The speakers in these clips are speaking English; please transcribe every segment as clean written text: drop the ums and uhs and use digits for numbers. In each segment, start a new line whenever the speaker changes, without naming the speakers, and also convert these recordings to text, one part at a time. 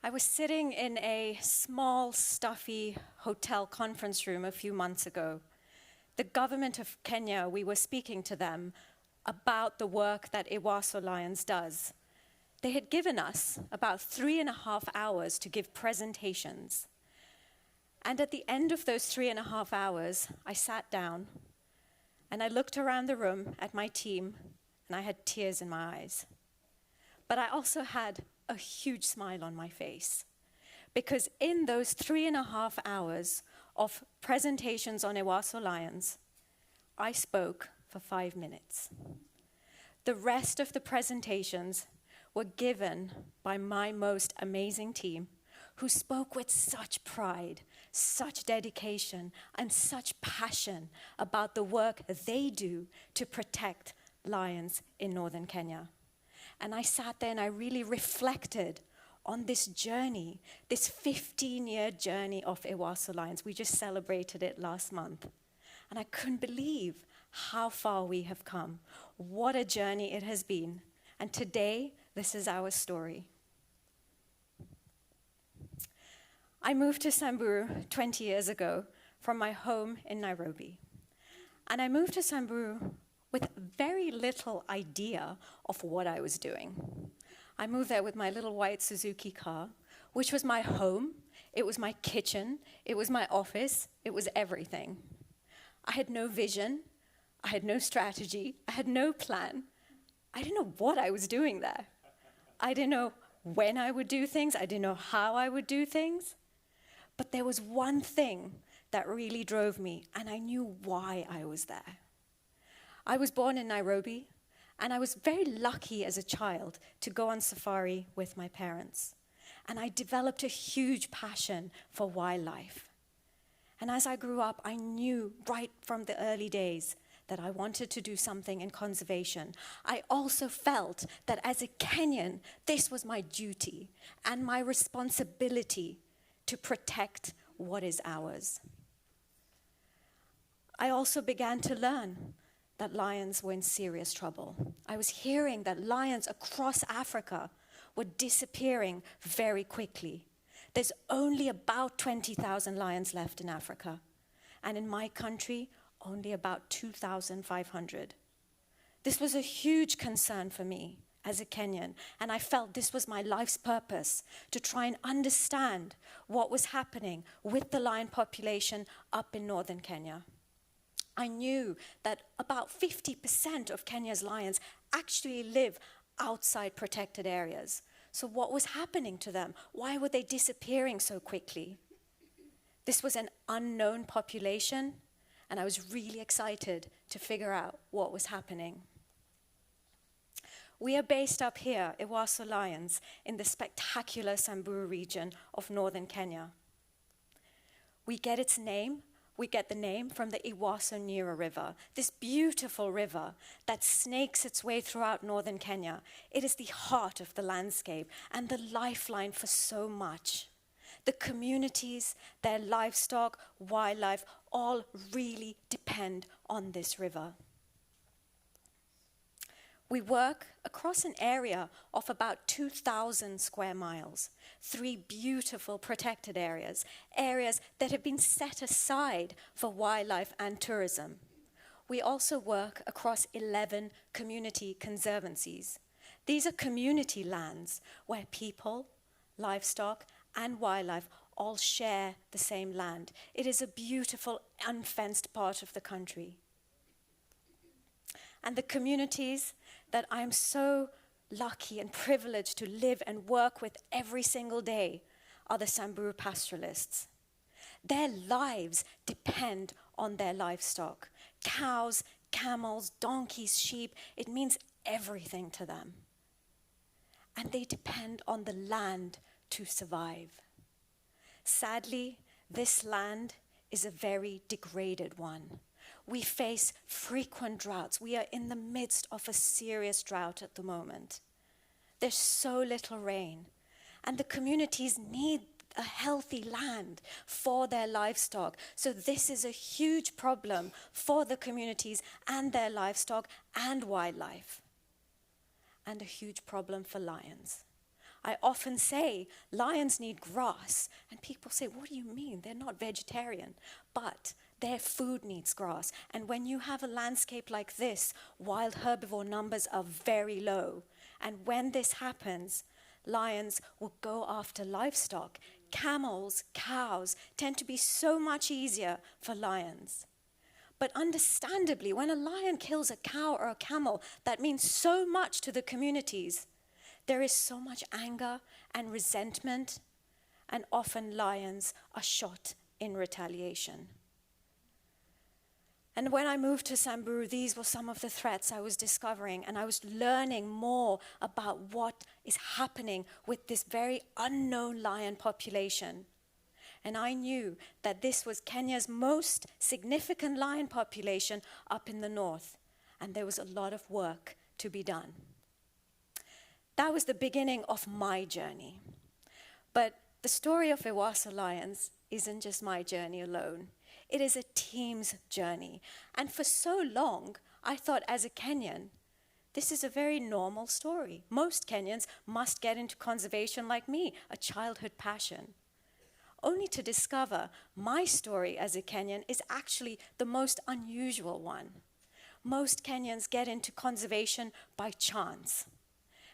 I was sitting in a small, stuffy hotel conference room a few months ago. The government of Kenya, we were speaking to them about the work that Ewaso Lions does. They had given us about 3.5 hours to give presentations. And at the end of those 3.5 hours, I sat down and I looked around the room at my team and I had tears in my eyes. But I also had a huge smile on my face, because in those 3.5 hours of presentations on Ewaso Lions, I spoke for 5 minutes. The rest of the presentations were given by my most amazing team, who spoke with such pride, such dedication, and such passion about the work they do to protect lions in northern Kenya. And I sat there and I really reflected on this journey, this 15-year journey of Ewaso Lions. We just celebrated it last month. And I couldn't believe how far we have come. What a journey it has been. And today, this is our story. I moved to Samburu 20 years ago from my home in Nairobi. And I moved to Samburu with very little idea of what I was doing. I moved there with my little white Suzuki car, which was my home, it was my kitchen, it was my office, it was everything. I had no vision, I had no strategy, I had no plan. I didn't know what I was doing there. I didn't know when I would do things, I didn't know how I would do things. But there was one thing that really drove me, and I knew why I was there. I was born in Nairobi, and I was very lucky as a child to go on safari with my parents. And I developed a huge passion for wildlife. And as I grew up, I knew right from the early days that I wanted to do something in conservation. I also felt that as a Kenyan, this was my duty and my responsibility to protect what is ours. I also began to learn that lions were in serious trouble. I was hearing that lions across Africa were disappearing very quickly. There's only about 20,000 lions left in Africa. And in my country, only about 2,500. This was a huge concern for me as a Kenyan, and I felt this was my life's purpose, to try and understand what was happening with the lion population up in northern Kenya. I knew that about 50% of Kenya's lions actually live outside protected areas. So what was happening to them? Why were they disappearing so quickly? This was an unknown population, and I was really excited to figure out what was happening. We are based up here, Ewaso Lions, in the spectacular Samburu region of northern Kenya. We get the name from the Ewaso Nyiro River, this beautiful river that snakes its way throughout northern Kenya. It is the heart of the landscape and the lifeline for so much. The communities, their livestock, wildlife, all really depend on this river. We work across an area of about 2,000 square miles, 3 beautiful protected areas, areas that have been set aside for wildlife and tourism. We also work across 11 community conservancies. These are community lands where people, livestock, and wildlife all share the same land. It is a beautiful, unfenced part of the country. And the communities that I'm so lucky and privileged to live and work with every single day are the Samburu pastoralists. Their lives depend on their livestock. Cows, camels, donkeys, sheep, it means everything to them. And they depend on the land to survive. Sadly, this land is a very degraded one. We face frequent droughts. We are in the midst of a serious drought at the moment. There's so little rain, and the communities need a healthy land for their livestock. So this is a huge problem for the communities and their livestock and wildlife, and a huge problem for lions. I often say lions need grass, and people say, what do you mean? They're not vegetarian. But their food needs grass. And when you have a landscape like this, wild herbivore numbers are very low. And when this happens, lions will go after livestock. Camels, cows tend to be so much easier for lions. But understandably, when a lion kills a cow or a camel, that means so much to the communities. There is so much anger and resentment, and often lions are shot in retaliation. And when I moved to Samburu, these were some of the threats I was discovering, and I was learning more about what is happening with this very unknown lion population. And I knew that this was Kenya's most significant lion population up in the north, and there was a lot of work to be done. That was the beginning of my journey. But the story of Ewaso Lions isn't just my journey alone. It is a team's journey. And for so long, I thought as a Kenyan, this is a very normal story. Most Kenyans must get into conservation like me, a childhood passion. Only to discover my story as a Kenyan is actually the most unusual one. Most Kenyans get into conservation by chance.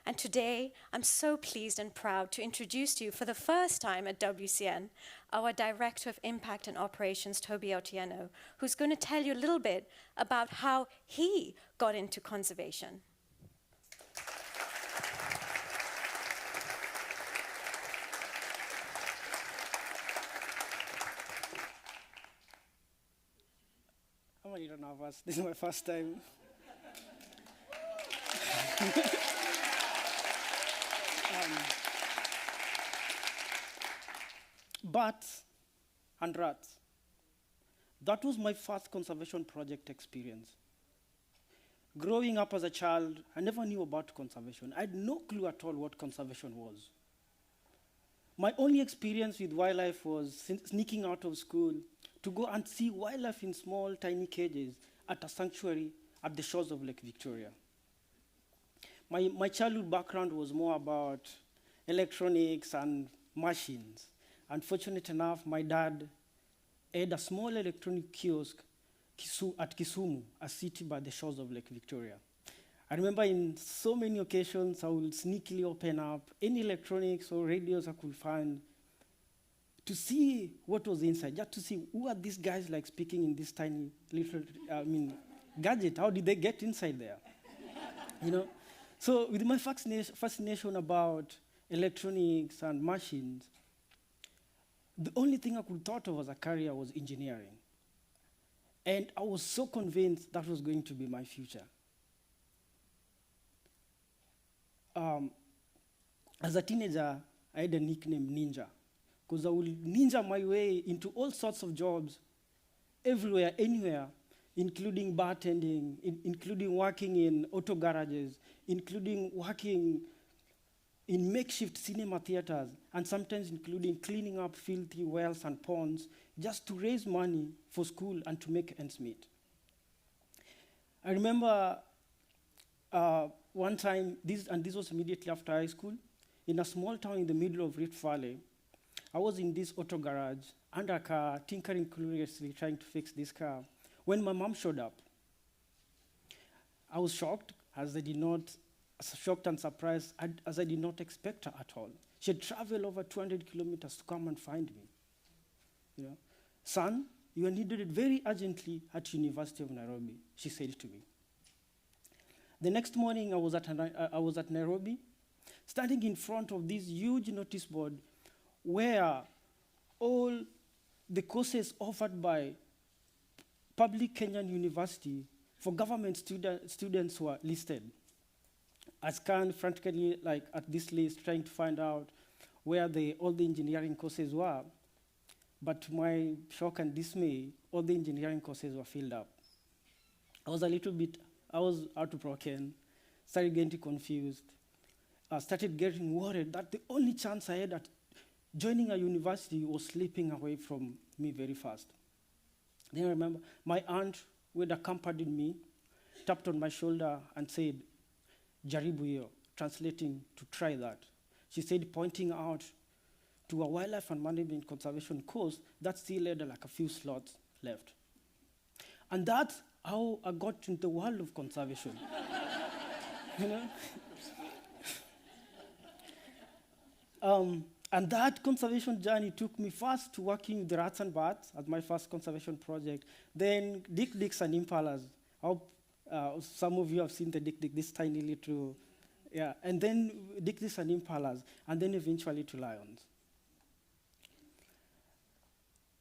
And today, I'm so pleased and proud to introduce to you for the first time at WCN, our Director of Impact and Operations, Toby Otieno, who's going to tell you a little bit about how he got into conservation.
I'm a little nervous. This is my first time. Bats and rats. That was my first conservation project experience. Growing up as a child, I never knew about conservation. I had no clue at all what conservation was. My only experience with wildlife was sneaking out of school to go and see wildlife in small, tiny cages at a sanctuary at the shores of Lake Victoria. My childhood background was more about electronics and machines. Unfortunate enough, my dad had a small electronic kiosk at Kisumu, a city by the shores of Lake Victoria. I remember in so many occasions, I would sneakily open up any electronics or radios I could find to see what was inside, just to see who are these guys like speaking in this tiny little, gadget. How did they get inside there? You know? So with my fascination about electronics and machines, the only thing I could thought of as a career was engineering. And I was so convinced that was going to be my future. As a teenager, I had a nickname Ninja, because I would ninja my way into all sorts of jobs, everywhere, anywhere, including bartending, including working in auto garages, including working in makeshift cinema theaters, and sometimes including cleaning up filthy wells and ponds just to raise money for school and to make ends meet. I remember one time, this was immediately after high school, in a small town in the middle of Rift Valley. I was in this auto garage, under a car, tinkering curiously, trying to fix this car, when my mom showed up. I was shocked, shocked and surprised, as I did not expect her at all. She had traveled over 200 kilometers to come and find me. You know, son, you are needed very urgently at University of Nairobi, she said to me. The next morning, I was at Nairobi, standing in front of this huge notice board where all the courses offered by public Kenyan university for government students were listed. I scanned frantically at this list, trying to find out where all the engineering courses were. But to my shock and dismay, all the engineering courses were filled up. I was heartbroken, started getting confused, started getting worried that the only chance I had at joining a university was slipping away from me very fast. Then I remember my aunt, who had accompanied me, tapped on my shoulder and said, "Jaribu hiyo," translating to try that. she said, pointing out to a wildlife and management conservation course that still had like a few slots left. And that's how I got into the world of conservation. You know? And that conservation journey took me first to working with the rats and bats as my first conservation project, then Dicks and Impalas. I hope some of you have seen the Dick, this tiny little, yeah, and then Dicks and Impalas, and then eventually to lions.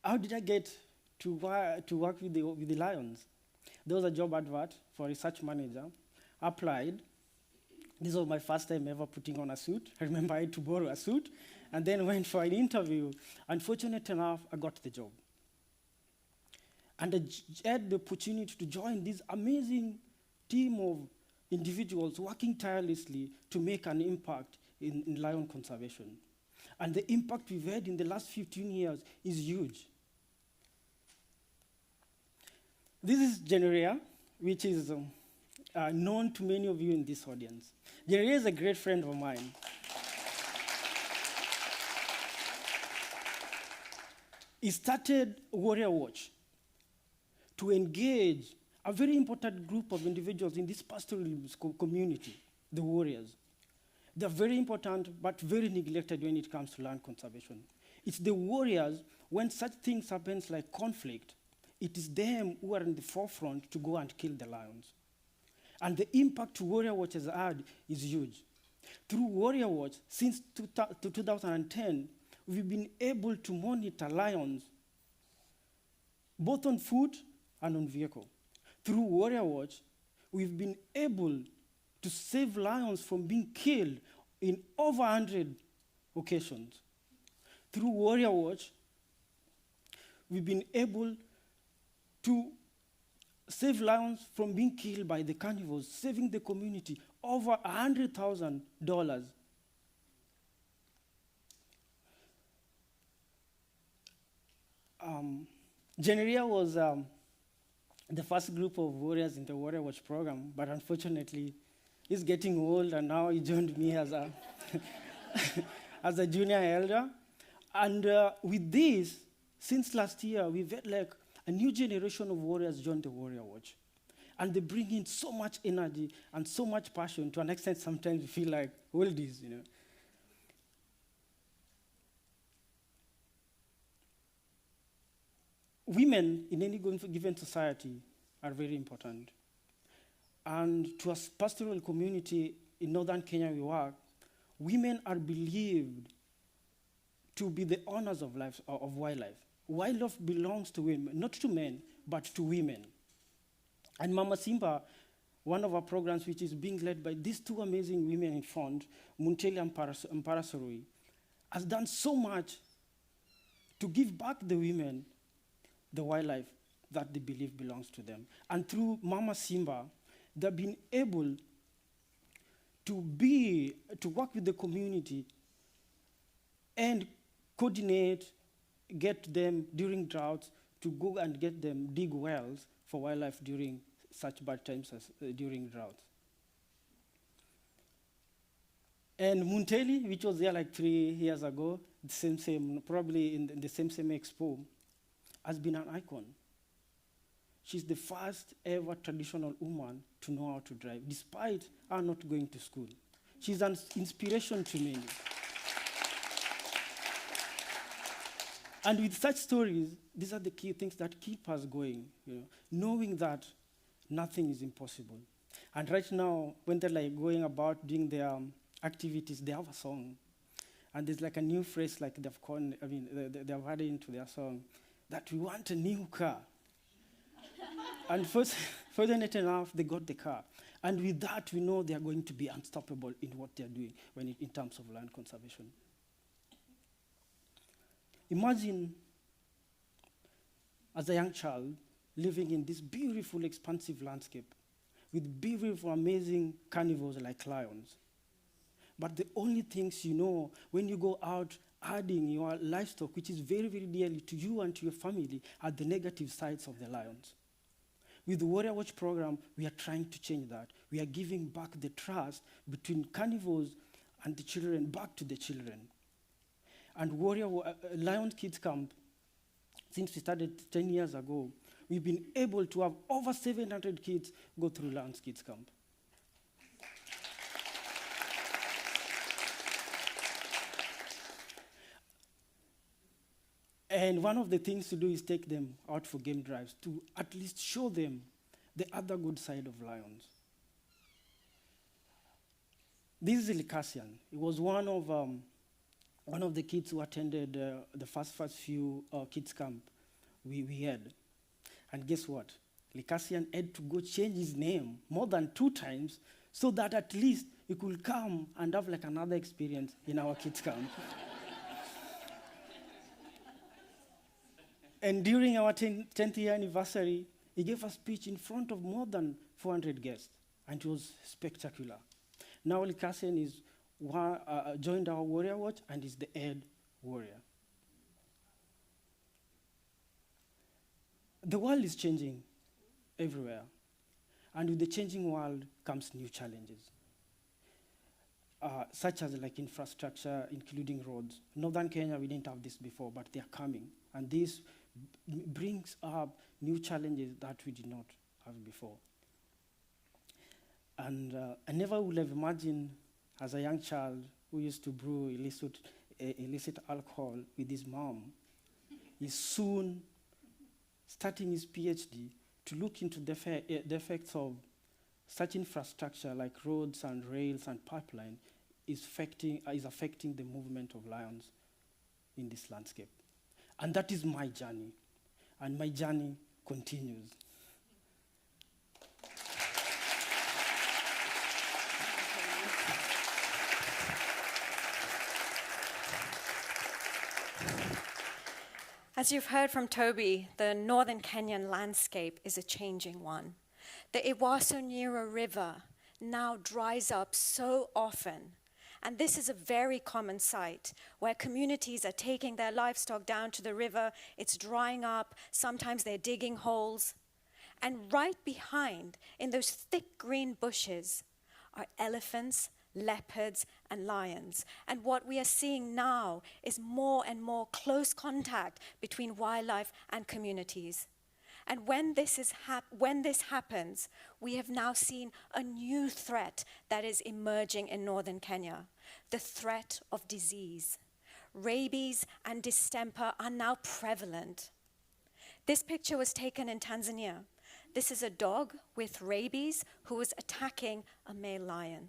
How did I get to work with the lions? There was a job advert for a research manager. I applied. This was my first time ever putting on a suit. I remember I had to borrow a suit and then went for an interview. Unfortunate enough, I got the job. And I had the opportunity to join this amazing team of individuals working tirelessly to make an impact in lion conservation. And the impact we've had in the last 15 years is huge. This is Generia, which is known to many of you in this audience. Generia is a great friend of mine. He started Warrior Watch to engage a very important group of individuals in this pastoral community, the warriors. They're very important, but very neglected when it comes to land conservation. It's the warriors, when such things happen like conflict, it is them who are in the forefront to go and kill the lions. And the impact Warrior Watch has had is huge. Through Warrior Watch, since 2010, we've been able to monitor lions, both on foot and on vehicle. Through Warrior Watch, we've been able to save lions from being killed in over 100 occasions. Through Warrior Watch, we've been able to save lions from being killed by the carnivores, saving the community over $100,000. Generia was the first group of warriors in the Warrior Watch program, but unfortunately, he's getting old, and now he joined me as a as a junior elder. And with this, since last year, we've had like a new generation of warriors join the Warrior Watch. And they bring in so much energy and so much passion, to an extent sometimes we feel like oldies, you know. Women in any given society are very important. And to a pastoral community in northern Kenya we work, women are believed to be the owners of wildlife. Wildlife belongs to women, not to men, but to women. And Mama Simba, one of our programs, which is being led by these two amazing women in front, Munteli and Parasarui, has done so much to give back the women the wildlife that they believe belongs to them. And through Mama Simba, they've been able to work with the community and coordinate, get them during droughts to go and get them dig wells for wildlife during such bad times as during droughts. And Munteli, which was there like 3 years ago, probably in the same expo, has been an icon. She's the first ever traditional woman to know how to drive, despite her not going to school. She's an inspiration to many. And with such stories, these are the key things that keep us going, you know, knowing that nothing is impossible. And right now, when they're like going about doing their activities, they have a song. And there's like a new phrase like they've added into their song, that we want a new car. And fortunate enough, they got the car. And with that, we know they are going to be unstoppable in what they're doing in terms of land conservation. Imagine, as a young child, living in this beautiful, expansive landscape with beautiful, amazing carnivores like lions. But the only things you know when you go out adding your livestock, which is very, very dearly to you and to your family, are the negative sides of the lions. With the Warrior Watch program, we are trying to change that. We are giving back the trust between carnivores and the children back to the children. And Lions Kids Camp, since we started 10 years ago, we've been able to have over 700 kids go through Lions Kids Camp. And one of the things to do is take them out for game drives to at least show them the other good side of lions. This is Lycasian. He was one of the kids who attended the first few kids camp we had. And guess what? Lycasian had to go change his name more than 2 times so that at least he could come and have like another experience in our kids camp. And during our 10th year anniversary, he gave a speech in front of more than 400 guests, and it was spectacular. Now Lycasian is joined our Warrior Watch and is the head warrior. The world is changing everywhere, and with the changing world comes new challenges, such as like infrastructure, including roads. Northern Kenya, we didn't have this before, but they are coming, and this brings up new challenges that we did not have before. And I never would have imagined as a young child who used to brew illicit alcohol with his mom, is soon starting his PhD to look into the effects of such infrastructure like roads and rails and pipeline is affecting the movement of lions in this landscape. And that is my journey, and my journey continues.
As you've heard from Toby, the northern Kenyan landscape is a changing one. The Ewaso River now dries up so often, and this is a very common sight where communities are taking their livestock down to the river, it's drying up, sometimes they're digging holes. And right behind, in those thick green bushes, are elephants, leopards, and lions. And what we are seeing now is more and more close contact between wildlife and communities. And when this happens, we have now seen a new threat that is emerging in northern Kenya, the threat of disease. Rabies and distemper are now prevalent. This picture was taken in Tanzania. This is a dog with rabies who was attacking a male lion.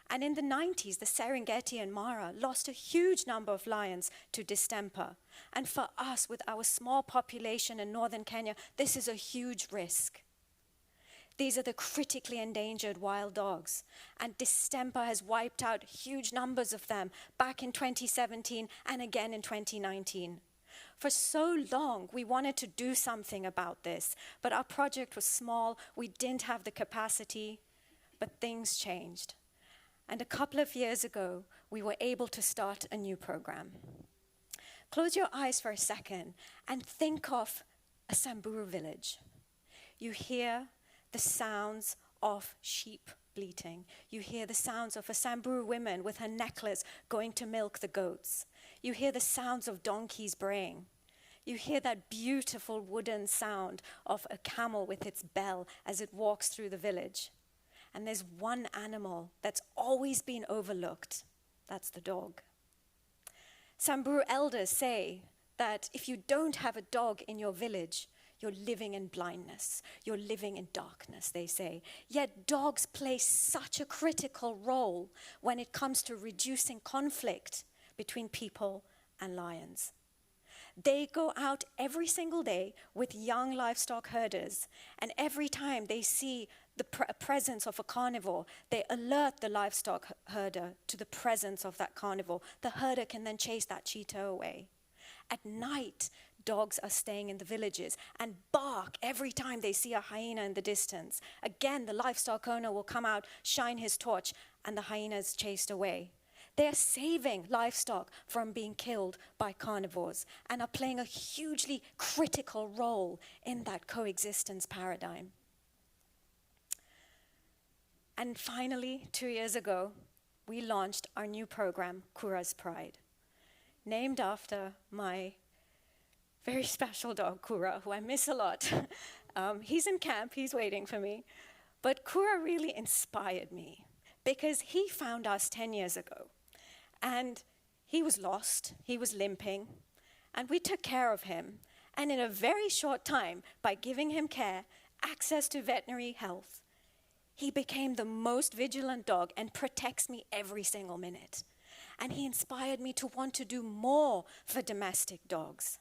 And in the 90s, the Serengeti and Mara lost a huge number of lions to distemper. And for us, with our small population in northern Kenya, this is a huge risk. These are the critically endangered wild dogs. And distemper has wiped out huge numbers of them back in 2017 and again in 2019. For so long, we wanted to do something about this, but our project was small, we didn't have the capacity, but things changed. And a couple of years ago, we were able to start a new program. Close your eyes for a second and think of a Samburu village. You hear the sounds of sheep bleating. You hear the sounds of a Samburu woman with her necklace going to milk the goats. You hear the sounds of donkeys braying. You hear that beautiful wooden sound of a camel with its bell as it walks through the village. And there's one animal that's always been overlooked. That's the dog. Samburu elders say that if you don't have a dog in your village, you're living in blindness. You're living in darkness, they say. Yet dogs play such a critical role when it comes to reducing conflict between people and lions. They go out every single day with young livestock herders, and every time they see the presence of a carnivore, they alert the livestock herder to the presence of that carnivore. The herder can then chase that cheetah away. At night, dogs are staying in the villages and bark every time they see a hyena in the distance. Again, the livestock owner will come out, shine his torch, and the hyena is chased away. They are saving livestock from being killed by carnivores and are playing a hugely critical role in that coexistence paradigm. And finally, 2 years ago, we launched our new program, Kura's Pride, named after my very special dog, Kura, who I miss a lot. He's in camp, he's waiting for me. But Kura really inspired me because he found us 10 years ago. And he was lost, he was limping, and we took care of him. And in a very short time, by giving him care, access to veterinary health, he became the most vigilant dog and protects me every single minute. And he inspired me to want to do more for domestic dogs.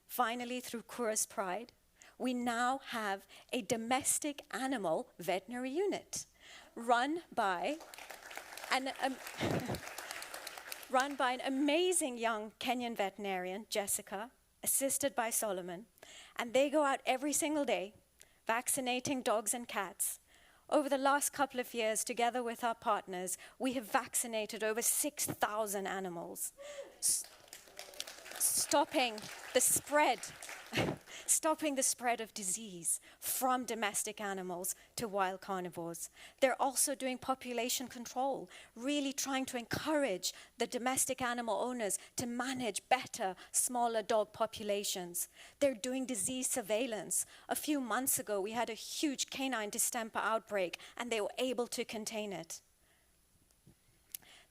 Finally, through Kura's Pride, we now have a domestic animal veterinary unit run by an amazing young Kenyan veterinarian, Jessica, assisted by Solomon. And they go out every single day, vaccinating dogs and cats. Over the last couple of years, together with our partners, we have vaccinated over 6,000 animals, stopping the spread of disease from domestic animals to wild carnivores. They're also doing population control, really trying to encourage the domestic animal owners to manage better, smaller dog populations. They're doing disease surveillance. A few months ago, we had a huge canine distemper outbreak, and they were able to contain it.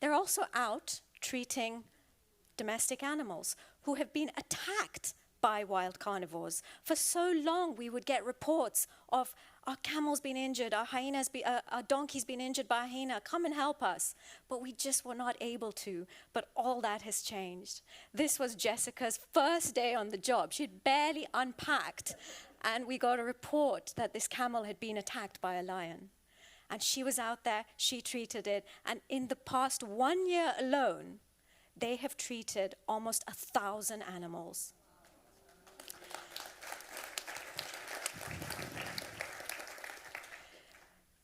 They're also out treating domestic animals who have been attacked by wild carnivores. For so long, we would get reports of our camel's been injured, our donkey's been injured by a hyena, come and help us. But we just were not able to. But all that has changed. This was Jessica's first day on the job. She'd barely unpacked, and we got a report that this camel had been attacked by a lion. And she was out there, she treated it, and in the past 1 year alone, they have treated almost 1,000 animals.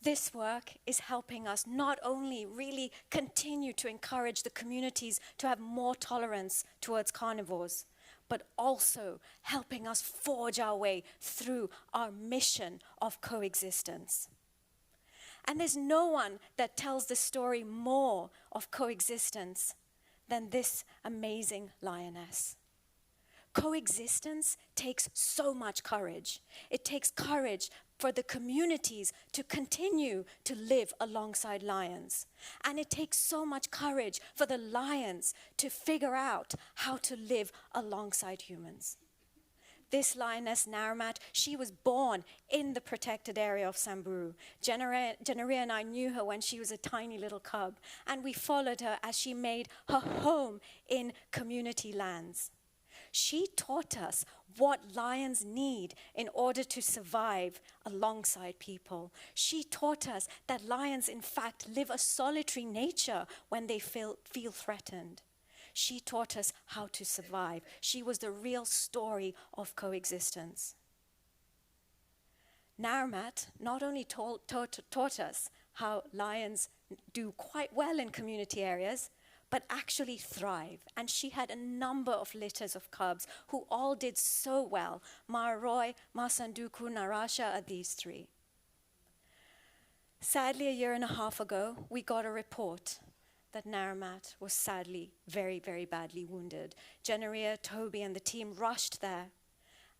This work is helping us not only really continue to encourage the communities to have more tolerance towards carnivores, but also helping us forge our way through our mission of coexistence. And there's no one that tells the story more of coexistence than this amazing lioness. Coexistence takes so much courage. It takes courage for the communities to continue to live alongside lions. And it takes so much courage for the lions to figure out how to live alongside humans. This lioness, Naramat, she was born in the protected area of Samburu. Janaria and I knew her when she was a tiny little cub, and we followed her as she made her home in community lands. She taught us what lions need in order to survive alongside people. She taught us that lions, in fact, live a solitary nature when they feel threatened. She taught us how to survive. She was the real story of coexistence. Naramat not only taught us how lions do quite well in community areas, but actually thrive. And she had a number of litters of cubs who all did so well. Mararoy, Masanduku, Narasha are these three. Sadly, a year and a half ago, we got a report that Naramat was sadly very, very badly wounded. Janaria, Toby, and the team rushed there,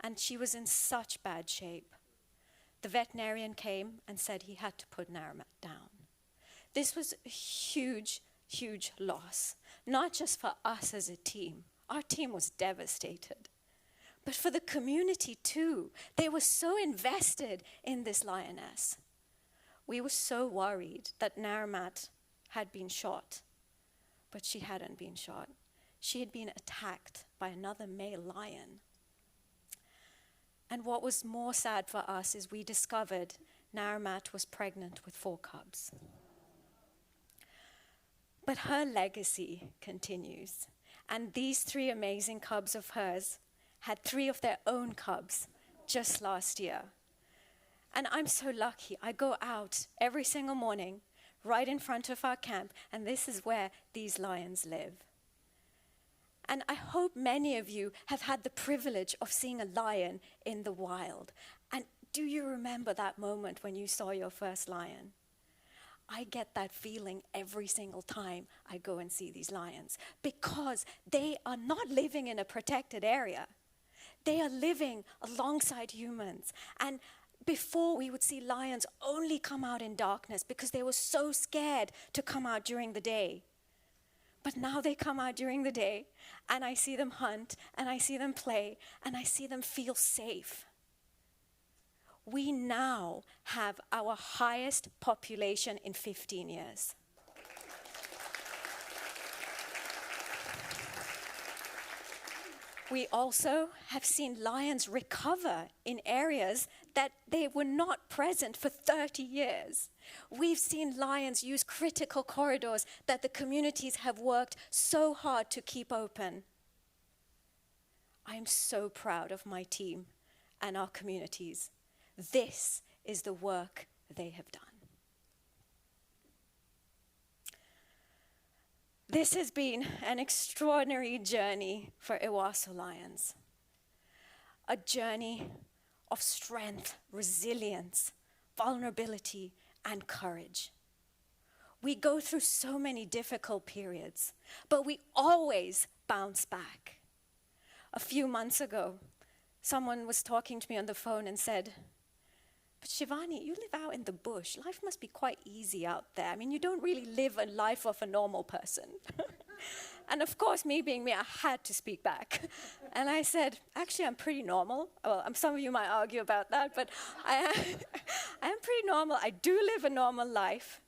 and she was in such bad shape. The veterinarian came and said he had to put Naramat down. This was a huge loss, not just for us as a team. Our team was devastated, but for the community too. They were so invested in this lioness. We were so worried that Naramat had been shot, but she hadn't been shot. She had been attacked by another male lion. And what was more sad for us is we discovered Naramat was pregnant with 4 cubs. But her legacy continues. And these 3 amazing cubs of hers had 3 of their own cubs just last year. And I'm so lucky. I go out every single morning, right in front of our camp, and this is where these lions live. And I hope many of you have had the privilege of seeing a lion in the wild. And do you remember that moment when you saw your first lion? I get that feeling every single time I go and see these lions, because they are not living in a protected area. They are living alongside humans. And before, we would see lions only come out in darkness because they were so scared to come out during the day. But now they come out during the day, and I see them hunt, and I see them play, and I see them feel safe. We now have our highest population in 15 years. We also have seen lions recover in areas that they were not present for 30 years. We've seen lions use critical corridors that the communities have worked so hard to keep open. I am so proud of my team and our communities. This is the work they have done. This has been an extraordinary journey for Ewaso Lions. A journey of strength, resilience, vulnerability, and courage. We go through so many difficult periods, but we always bounce back. A few months ago, someone was talking to me on the phone and said, "But Shivani, you live out in the bush. Life must be quite easy out there. I mean, you don't really live a life of a normal person." And of course, me being me, I had to speak back. And I said, actually, I'm pretty normal. Well, some of you might argue about that, but I am pretty normal. I do live a normal life.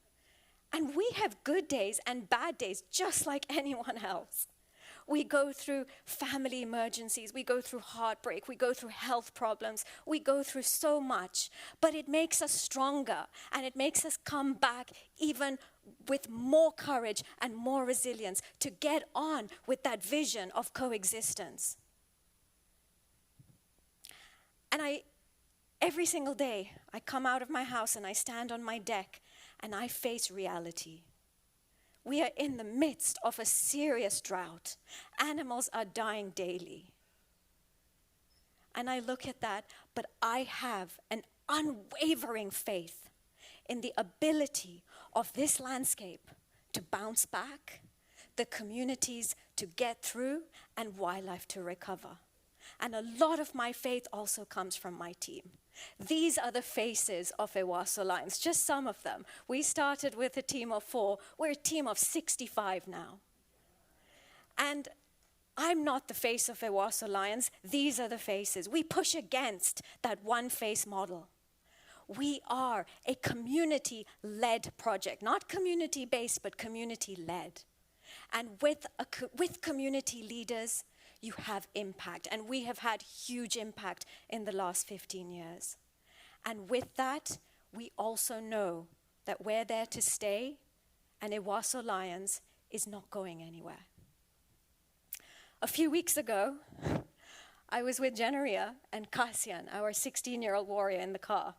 And we have good days and bad days, just like anyone else. We go through family emergencies, we go through heartbreak, we go through health problems, we go through so much, but it makes us stronger, and it makes us come back even with more courage and more resilience to get on with that vision of coexistence. And every single day, I come out of my house and I stand on my deck and I face reality. We are in the midst of a serious drought. Animals are dying daily. And I look at that, but I have an unwavering faith in the ability of this landscape to bounce back, the communities to get through, and wildlife to recover. And a lot of my faith also comes from my team. These are the faces of Ewaso Lions, just some of them. We started with a team of 4. We're a team of 65 now. And I'm not the face of Ewaso Lions. These are the faces. We push against that one-face model. We are a community-led project, not community-based, but community-led. And with community leaders, you have impact. And we have had huge impact in the last 15 years. And with that, we also know that we're there to stay, and Ewaso Lions is not going anywhere. A few weeks ago, I was with Generia and Cassian, our 16-year-old warrior, in the car.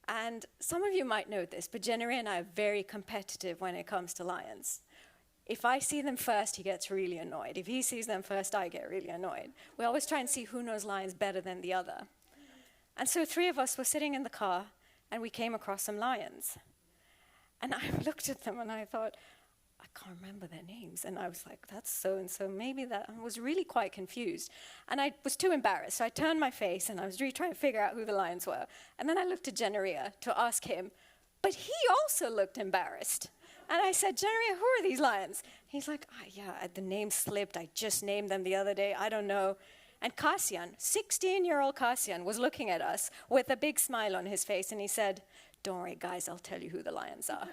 And some of you might know this, but Generia and I are very competitive when it comes to lions. If I see them first, he gets really annoyed. If he sees them first, I get really annoyed. We always try and see who knows lions better than the other. And so 3 of us were sitting in the car, and we came across some lions. And I looked at them, and I thought, I can't remember their names. And I was like, that's so-and-so, maybe that. I was really quite confused. And I was too embarrassed, so I turned my face, and I was really trying to figure out who the lions were. And then I looked at Generia to ask him, but he also looked embarrassed. And I said, Generia, who are these lions? He's like, yeah, the name slipped. I just named them the other day. I don't know. And Cassian, 16-year-old Cassian, was looking at us with a big smile on his face. And he said, don't worry, guys, I'll tell you who the lions are.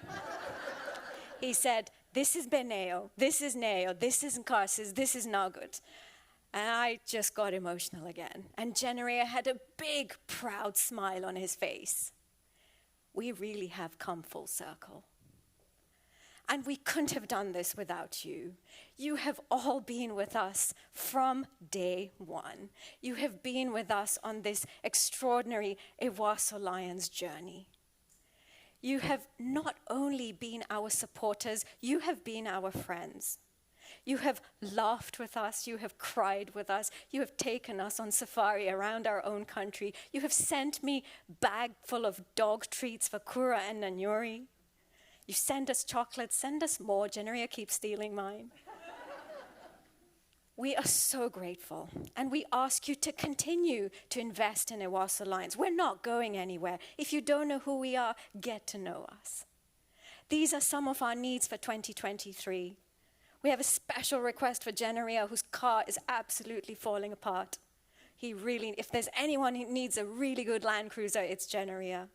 He said, this is Beneo, this is Neo, this is Nkarsis, this is Nagut. And I just got emotional again. And Generia had a big, proud smile on his face. We really have come full circle. And we couldn't have done this without you. You have all been with us from day one. You have been with us on this extraordinary Ewaso Lions journey. You have not only been our supporters, you have been our friends. You have laughed with us, you have cried with us, you have taken us on safari around our own country. You have sent me a bag full of dog treats for Kura and Nanyuri. You send us chocolates, send us more. Generia keeps stealing mine. We are so grateful, and we ask you to continue to invest in Ewaso Lions. We're not going anywhere. If you don't know who we are, get to know us. These are some of our needs for 2023. We have a special request for Generia, whose car is absolutely falling apart. If there's anyone who needs a really good Land Cruiser, it's Generia.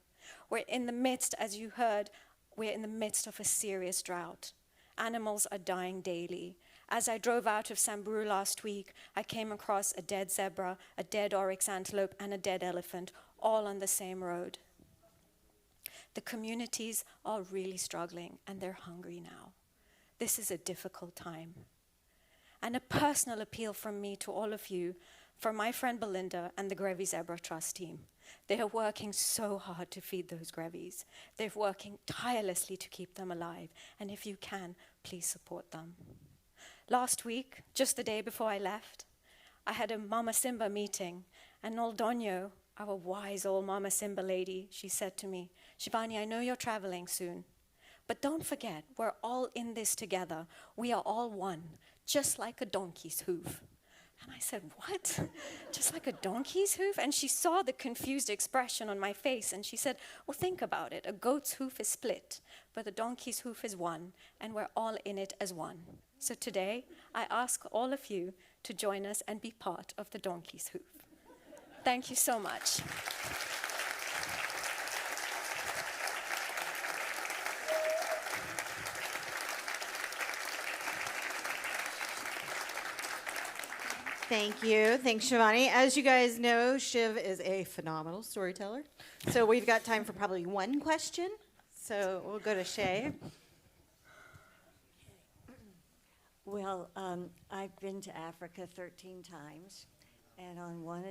We're in the midst, as you heard, we're in the midst of a serious drought. Animals are dying daily. As I drove out of Samburu last week, I came across a dead zebra, a dead oryx antelope, and a dead elephant, all on the same road. The communities are really struggling, and they're hungry now. This is a difficult time. And a personal appeal from me to all of you, from my friend Belinda and the Grevi Zebra Trust team. They are working so hard to feed those grevies. They're working tirelessly to keep them alive. And if you can, please support them. Last week, just the day before I left, I had a Mama Simba meeting, and old Donyo, our wise old Mama Simba lady, she said to me, "Shivani, I know you're traveling soon, but don't forget, we're all in this together. We are all one, just like a donkey's hoof." And I said, "What? Just like a donkey's hoof?" And she saw the confused expression on my face, and she said, "Well, think about it. A goat's hoof is split, but a donkey's hoof is one, and we're all in it as one." So today, I ask all of you to join us and be part of the donkey's hoof. Thank you so much.
Thank you. Thanks, Shivani. As you guys know, Shiv is a phenomenal storyteller. So we've got time for probably one question. So we'll go to Shay.
Well, I've been to Africa 13 times, and on one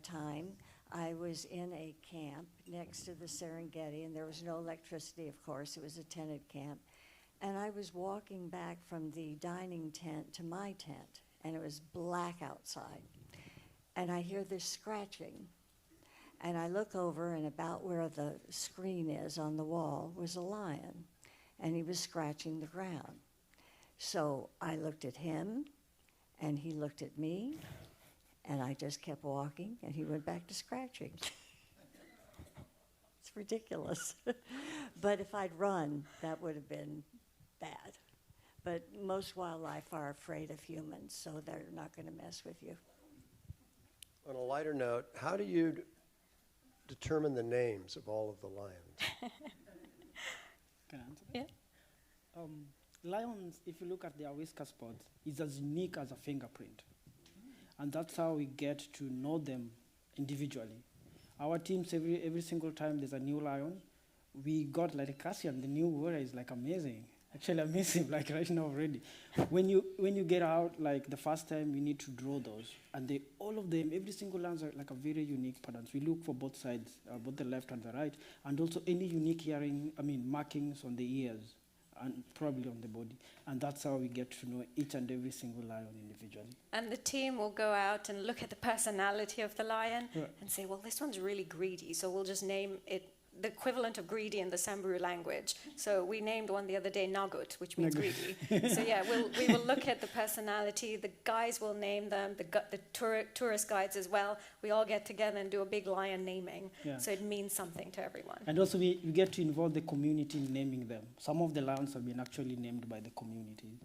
time, I was in a camp next to the Serengeti, and there was no electricity, of course. It was a tented camp. And I was walking back from the dining tent to my tent, and it was black outside. And I hear this scratching. And I look over, and about where the screen is on the wall was a lion, and he was scratching the ground. So I looked at him, and he looked at me, and I just kept walking, and he went back to scratching. It's ridiculous. But if I'd run, that would have been bad. But most wildlife are afraid of humans, so they're not going to mess with you.
On a lighter note, how do you determine the names of all of the lions?
Can I answer?
Yeah.
Lions, if you look at their whisker spots, is as unique as a fingerprint. And that's how we get to know them individually. Our teams, every single time there's a new lion, we got like Cassian, the new warrior is like amazing. Actually amazing, like right now already. When you get out, like the first time, you need to draw those. And all of them, every single lions are like a very unique patterns. We look for both sides, both the left and the right, and also any unique markings on the ears, and probably on the body. And that's how we get to know each and every single lion individually.
And the team will go out and look at the personality of the lion
Right.
and say, well, this one's really greedy, so we'll just name it the equivalent of greedy in the Samburu language. So we named one the other day Nagut, which means greedy. So yeah, we will look at the personality. The guys will name them, the tourist guides as well. We all get together and do a big lion naming.
Yeah.
So it means something to everyone.
And also we get to involve the community in naming them. Some of the lions have been actually named by the community.